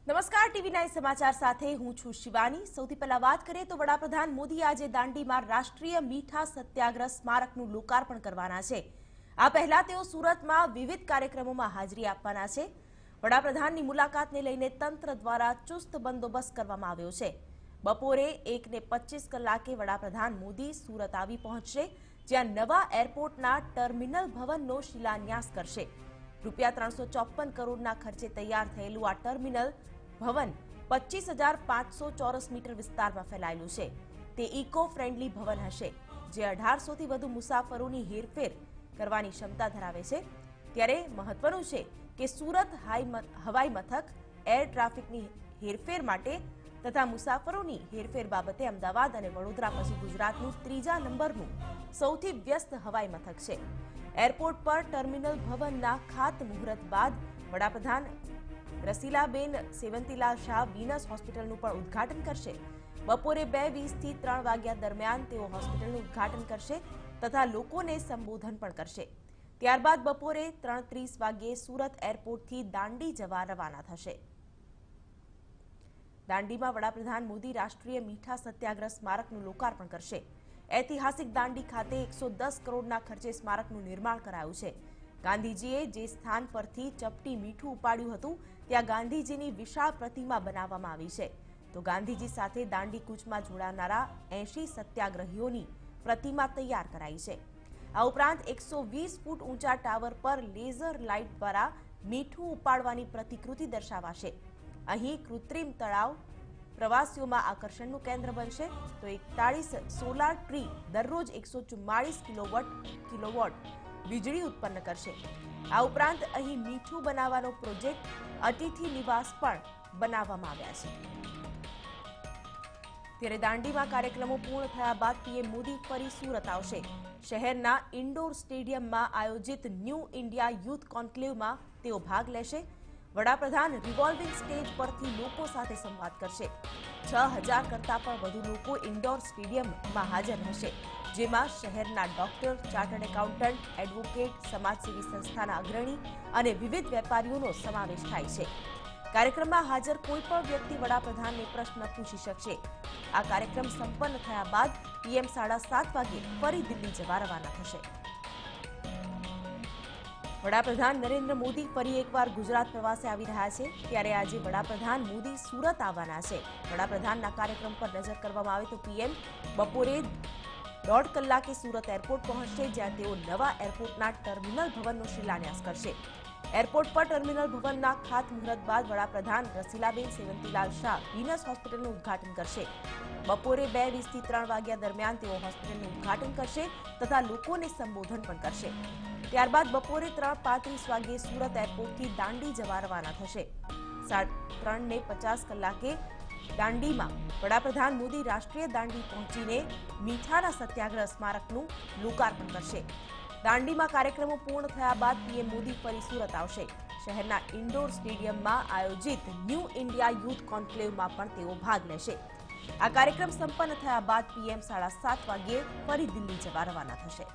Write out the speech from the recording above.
નમસ્કાર ટીવી9 સમાચાર સાથે હું છું શિવાની। સૌથી પહેલા વાત કરીએ તો વડાપ્રધાન મોદી આજે દાંડીમાં રાષ્ટ્રીય મીઠા સત્યાગ્રહ સ્મારકનું લોકાર્પણ કરવાના છે। આ પહેલા તેઓ સુરતમાં વિવિધ કાર્યક્રમોમાં હાજરી આપવાના છે। વડાપ્રધાનની મુલાકાતને લઈને તંત્ર દ્વારા ચુસ્ત બંદોબસ્ત કરવામાં આવ્યો છે। બપોરે 1:25 કલાકે વડાપ્રધાન મોદી સુરત આવી પહોંચશે, જ્યાં નવા એરપોર્ટના ટર્મિનલ ભવનનો શિલાન્યાસ કરશે। રૂપિયા 354 કરોડના ખર્ચે તૈયાર થયેલું આ ટર્મિનલ ભવન 25,500 ચોરસ મીટર વિસ્તારમાં ફેલાયેલું છે। તે ઇકો ફ્રેન્ડલી ભવન હશે, જે 1800થી વધુ મુસાફરોની હેરફેર કરવાની ક્ષમતા ધરાવે છે। ત્યારે મહત્વનું છે કે સુરત હવાઈ મથક એર ટ્રાફિકની હેરફેર માટે તથા મુસાફરોની હેરફેર બાબતે અમદાવાદ અને વડોદરા પછી ગુજરાતનું ત્રીજા નંબરનું સૌથી વ્યસ્ત હવાઈ મથક છે। એરપોર્ટ પર ટર્મિનલ ભવનના ખાતમુહૂર્ત બાદ વડાપ્રધાન રસીલાબેન સેવંતીલાલ શાહ વીનસ હોસ્પિટલનું પણ ઉદ્ઘાટન કરશે। બપોરે 2:20થી 3 વાગ્યા દરમિયાન તેઓ હોસ્પિટલનું ઉદ્ઘાટન કરશે તથા લોકોને સંબોધન પણ કરશે। ત્યારબાદ બપોરે 3:30 વાગ્યે સુરત એરપોર્ટથી દાંડી જવા રવાના થશે। દાંડીમાં વડાપ્રધાન મોદી રાષ્ટ્રીય મીઠા સત્યાગ્રહ સ્મારકનું લોકાર્પણ કરશે। ઐતિહાસિક દાંડી ખાતે 110 કરોડના ખર્ચે સ્મારકનું નિર્માણ કરાયું છે। ગાંધીજીએ જે સ્થાન પરથી ચપટી મીઠું ઉપાડ્યું હતું, ત્યાં ગાંધીજીની વિશાળ પ્રતિમા બનાવવામાં આવી છે। તો ગાંધીજી સાથે દાંડી કૂચમાં જોડાનારા 80 સત્યાગ્રહીઓની પ્રતિમા તૈયાર કરાઈ છે। આ ઉપરાંત 120 ફૂટ ઊંચા ટાવર પર લેઝર લાઇટ દ્વારા મીઠું ઉપાડવાની પ્રતિકૃતિ દર્શાવાશે। અહીં કૃત્રિમ તળાવ પ્રવાસીઓમાં આકર્ષણનું કેન્દ્ર બનશે। તો 41 સોલાર ટ્રી દરરોજ 144 કિલોવોટ વીજળી ઉત્પન્ન કરશે। આ ઉપરાંત અહીં મીઠું બનાવવાનો પ્રોજેક્ટ અતિથિ નિવાસ પણ બનાવવામાં આવ્યા છે। ત્યારે દાંડીમાં કાર્યક્રમો પૂર્ણ થયા બાદ પીએમ મોદી ફરી સુરત આવશે। શહેરના ઇન્ડોર સ્ટેડિયમમાં આયોજિત ન્યૂ ઇન્ડિયા યુથ કોન્ક્લેવમાં તેઓ ભાગ લેશે। વડાપ્રધાન રિવોલ્વિંગ સ્ટેજ પરથી લોકો સાથે સંવાદ કરશે। 6000 કરતાં પણ વધુ લોકો ઇન્ડોર સ્ટેડિયમમાં હાજર રહેશે, જેમાં શહેરના ડોક્ટર, ચાર્ટર્ડ એકાઉન્ટન્ટ, એડવોકેટ, સમાજસેવી સંસ્થાના અગ્રણી અને વિવિધ વેપારીઓનો સમાવેશ થાય છે। કાર્યક્રમમાં હાજર કોઈપણ વ્યક્તિ વડાપ્રધાનને પ્રશ્ન પૂછી શકશે। આ કાર્યક્રમ સંપન્ન થયા બાદ પીએમ 7:30 વાગે ફરી દિલ્હી જવા રવાના થશે। વડાપ્રધાન નરેન્દ્ર મોદી ફરી એકવાર ગુજરાત પ્રવાસે આવી રહ્યા છે। ત્યારે આજે વડાપ્રધાન મોદી સુરત આવવાના છે। વડાપ્રધાનના કાર્યક્રમ પર નજર કરવામાં આવે તો પીએમ બપોરે 1.5 કલાકે સુરત એરપોર્ટ પહોંચશે, જ્યાં તેઓ નવા એરપોર્ટના ટર્મિનલ ભવનનો શિલાન્યાસ કરશે। એરપોર્ટ પર ટર્મિનલ ભવનના ખાતમુહૂર્ત બાદ વડાપ્રધાન રસીલાબેન સેવંતીલાલ શાહ વીનસ હોસ્પિટલનું ઉદ્ઘાટન કરશે। બપોરે 2:20થી 3 વાગ્યા દરમિયાન તેઓ હોસ્પિટલનું ઉદ્ઘાટન કરશે તથા લોકોને સંબોધન પણ કરશે। ત્યારબાદ બપોરે 3:35 વાગ્યે સુરત એરપોર્ટથી દાંડી જવા રવાના થશે। 3:50 કલાકે દાંડીમાં વડાપ્રધાન મોદી રાષ્ટ્રીય દાંડી પહોંચીને મીઠાના સત્યાગ્રહ સ્મારકનું લોકાર્પણ કરશે। દાંડીમાં કાર્યક્રમો પૂર્ણ થયા બાદ પીએમ મોદી ફરી સુરત આવશે। શહેરના ઇન્ડોર સ્ટેડિયમમાં આયોજિત ન્યૂ ઇન્ડિયા યુથ કોન્ક્લેવમાં પણ તેઓ ભાગ લેશે। આ કાર્યક્રમ સંપન્ન થયા બાદ પીએમ 7:30 વાગ્યે ફરી દિલ્હી જવા રવાના થશે।